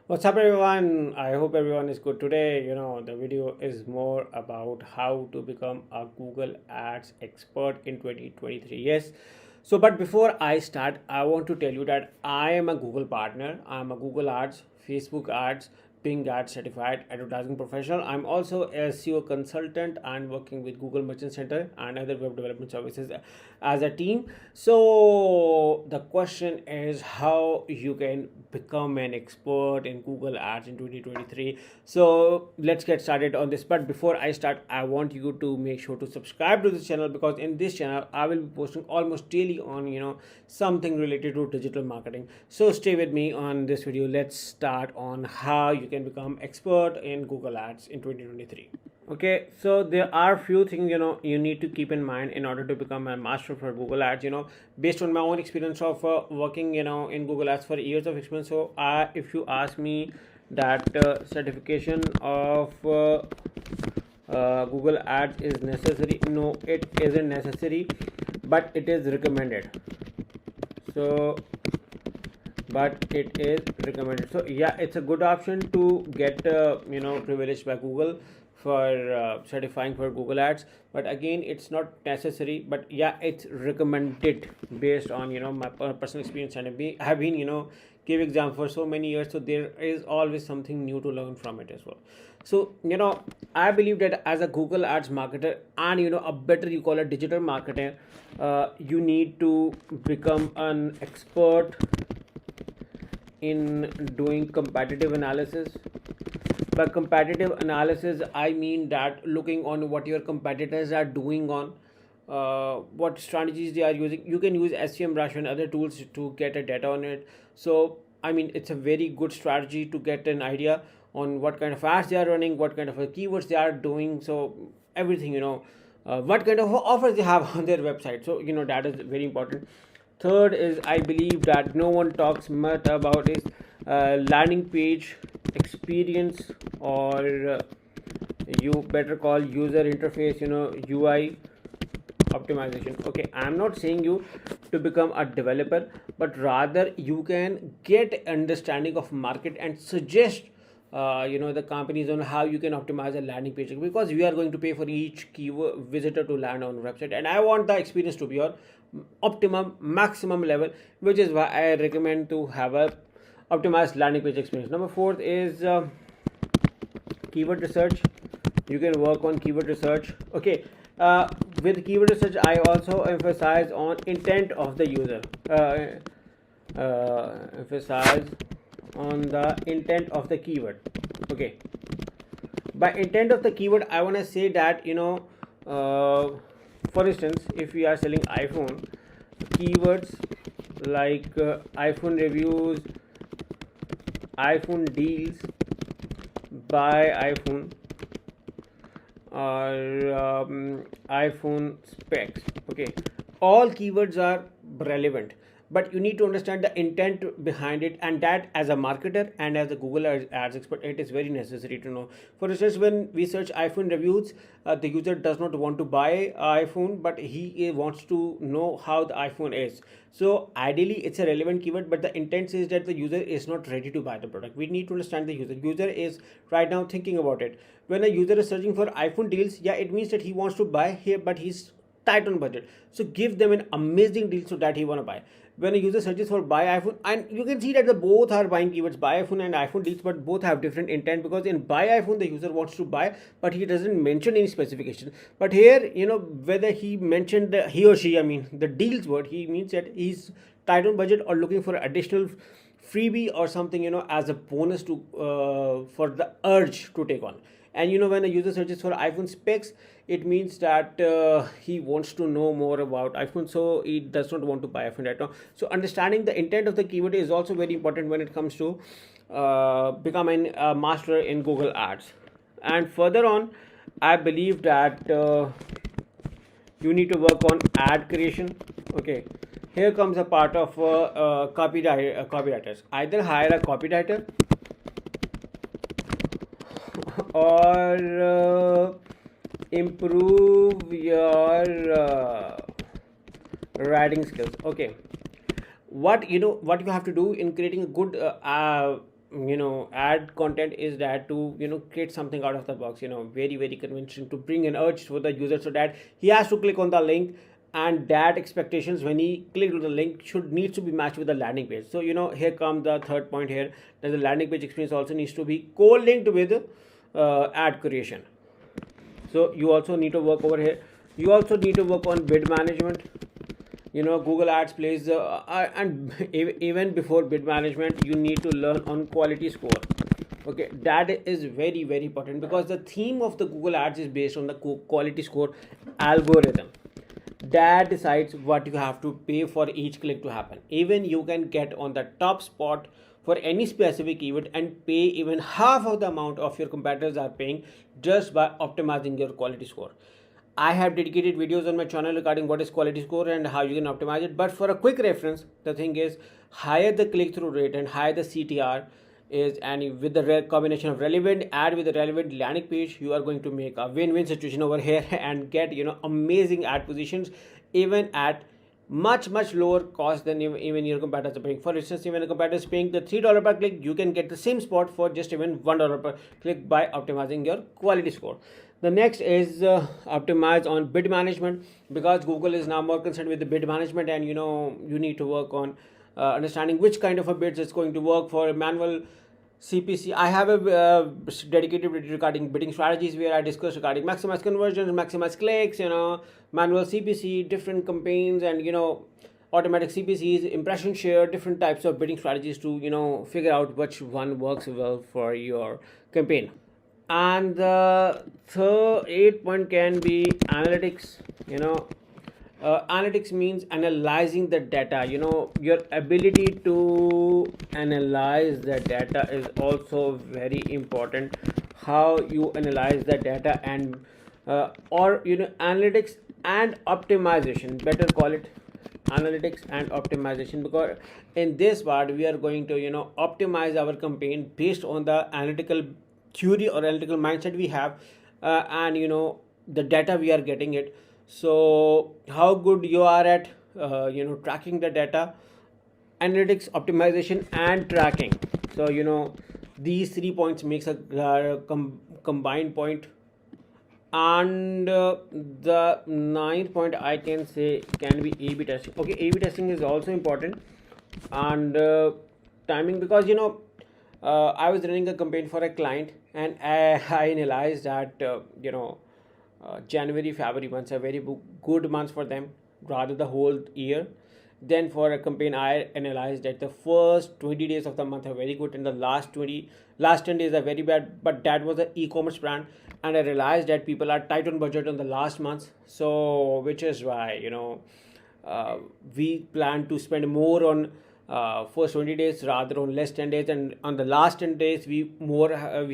What's up, everyone? I hope everyone is good today. The video is more about how to become a Google Ads expert in 2023. Yes. So, but before I start, I want to tell you that I am a Google partner. I'm a Google Ads, Facebook Ads, Bing Ads certified advertising professional. I'm also a SEO consultant and working with Google Merchant Center and other web development services as a team. So the question is how you can become an expert in Google Ads in 2023. So let's get started on this. But before I start, I want you to make sure to subscribe to this channel, because in this channel I will be posting almost daily on something related to digital marketing. So stay with me on this video. Let's start on how you can become expert in Google Ads in 2023. Okay, so there are few things you need to keep in mind in order to become a master for Google Ads. Based on my own experience of working in Google Ads for years of experience. So if you ask me that certification of Google Ads is necessary, no, it isn't necessary, but it is recommended. So but it is recommended. So yeah, it's a good option to get privileged by Google for certifying for Google Ads. But again, it's not necessary, but yeah, it's recommended based on my personal experience, and I have been give exam for so many years. So there is always something new to learn from it as well. So I believe that as a Google Ads marketer, and a better you call a digital marketer, you need to become an expert in doing competitive analysis. By competitive analysis, I mean that looking on what your competitors are doing on what strategies they are using. You can use SEMrush and other tools to get a data on it. So I mean, it's a very good strategy to get an idea on what kind of ads they are running, what kind of keywords they are doing. So everything, what kind of offers they have on their website. So that is very important. Third is, I believe that no one talks much about is landing page experience, or you better call user interface, UI optimization. Okay, I'm not saying you to become a developer, but rather you can get understanding of market and suggest the companies on how you can optimize a landing page, because we are going to pay for each keyword visitor to land on website, and I want the experience to be on optimum maximum level, which is why I recommend to have a optimized landing page experience. Number fourth is keyword research. You can work on keyword research. Okay, with keyword research, I also emphasize on intent of the user. Emphasize on the intent of the keyword. Okay, by intent of the keyword, I want to say that for instance, if we are selling iPhone, keywords like iPhone reviews, iPhone deals, buy iPhone, or iPhone specs. Okay, all keywords are relevant, but you need to understand the intent behind it, and that as a marketer and as a Google Ads expert, it is very necessary to know. For instance, when we search iPhone reviews, the user does not want to buy iPhone, but he wants to know how the iPhone is. So ideally it's a relevant keyword, but the intent says that the user is not ready to buy the product. We need to understand the user is right now thinking about it. When a user is searching for iPhone deals, yeah, it means that he wants to buy here, but he's tight on budget. So give them an amazing deal so that he want to buy. When a user searches for buy iPhone, and you can see that the both are buying keywords, buy iPhone and iPhone deals, but both have different intent, because in buy iPhone the user wants to buy, but he doesn't mention any specification. But here, whether he mentioned he or she, I mean the deals word, he means that he's tight on budget or looking for additional freebie or something, as a bonus to for the urge to take on. And when a user searches for iPhone specs, it means that he wants to know more about iPhone, so he does not want to buy iPhone right now. So understanding the intent of the keyword is also very important when it comes to becoming a master in Google Ads. And further on, I believe that you need to work on ad creation. Okay, here comes a part of copywriters. Either hire a copywriter, or improve your writing skills. Okay, what you have to do in creating a good ad content is that to create something out of the box, very very convincing, to bring an urge for the user so that he has to click on the link, and that expectations when he clicked on the link should needs to be matched with the landing page. So here come the third point here, that the landing page experience also needs to be co-linked with ad creation. So you also need to work over here. You also need to work on bid management. Google Ads plays and even before bid management, you need to learn on quality score. Okay, that is very very important, because the theme of the Google Ads is based on the quality score algorithm that decides what you have to pay for each click to happen. Even you can get on the top spot for any specific keyword and pay even half of the amount of your competitors are paying, just by optimizing your quality score. I have dedicated videos on my channel regarding what is quality score and how you can optimize it. But for a quick reference, the thing is, higher the click-through rate and higher the CTR is, and with the combination of relevant ad with the relevant landing page, you are going to make a win-win situation over here and get amazing ad positions, even at much lower cost than even your competitors are paying. For instance, even a competitor is paying the $3 per click, you can get the same spot for just even $1 per click by optimizing your quality score. The next is optimize on bid management, because Google is now more concerned with the bid management, and you need to work on understanding which kind of a bids is going to work for manual CPC. I have a dedicated video regarding bidding strategies, where I discuss regarding maximize conversions, maximize clicks, manual CPC, different campaigns, and automatic CPCs, impression share, different types of bidding strategies to figure out which one works well for your campaign. And the third 8 point can be analytics. Analytics means analyzing the data. Your ability to analyze the data is also very important. How you analyze the data, and or analytics and optimization, better call it analytics and optimization, because in this part we are going to optimize our campaign based on the analytical theory or analytical mindset we have, and the data we are getting it. So how good you are at tracking the data, analytics, optimization and tracking. So these 3 points makes a combined point. And the ninth point I can say can be A/B testing. Okay, A/B testing is also important. And timing, because I was running a campaign for a client, and I analyzed that January, February months are very good months for them, rather the whole year. Then for a campaign, I analyzed that the first 20 days of the month are very good, and the last 10 days are very bad. But that was an e-commerce brand, and I realized that people are tight on budget on the last months. So which is why we plan to spend more on first 20 days rather on less 10 days, and on the last 10 days we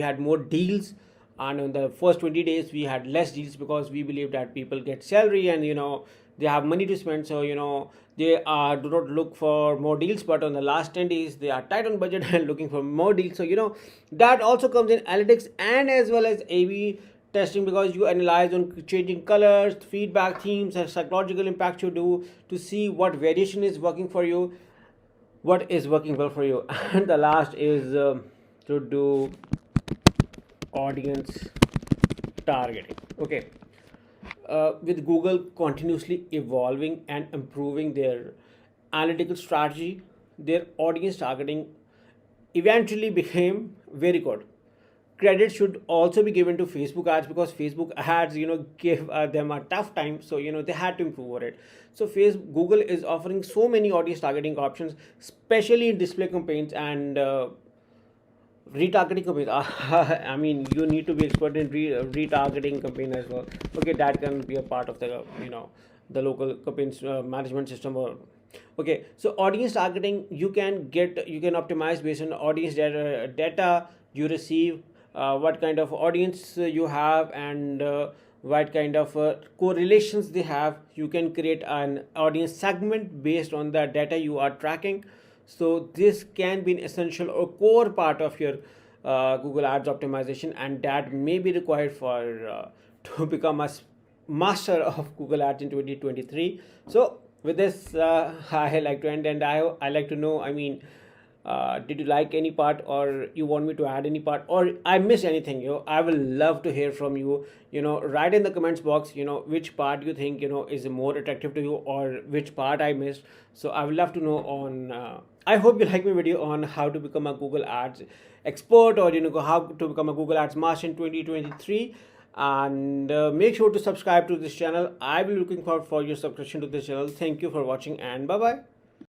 had more deals, and on the first 20 days we had less deals, because we believe that people get salary and they have money to spend. So they do not look for more deals, but on the last 10 days they are tight on budget and looking for more deals. So that also comes in analytics and as well as A/B testing, because you analyze on changing colors, feedback, themes, and psychological impact you do to see what variation is working for you, what is working well for you. And the last is to do audience targeting. Okay, with Google continuously evolving and improving their analytical strategy, their audience targeting eventually became very good. Credit should also be given to Facebook ads, because Facebook ads gave them a tough time, so they had to improve over it. So Google is offering so many audience targeting options, especially in display campaigns and retargeting campaigns. I mean, you need to be expert in retargeting campaign as well. Okay, that can be a part of the the local campaigns management system. Or okay, so audience targeting, you can optimize based on audience data you receive, what kind of audience you have, and what kind of correlations they have. You can create an audience segment based on the data you are tracking. So this can be an essential or core part of your Google Ads optimization, and that may be required for to become a master of Google Ads in 2023. So with this, I like to end, and I like to know. I mean, Did you like any part, or you want me to add any part, or I miss anything? I will love to hear from you. Write in the comments box, which part you think, is more attractive to you, or which part I missed. So I would love to know on. I hope you like my video on how to become a Google Ads expert, or how to become a Google Ads master in 2023. And make sure to subscribe to this channel. I will be looking forward for your subscription to this channel. Thank you for watching, and bye bye.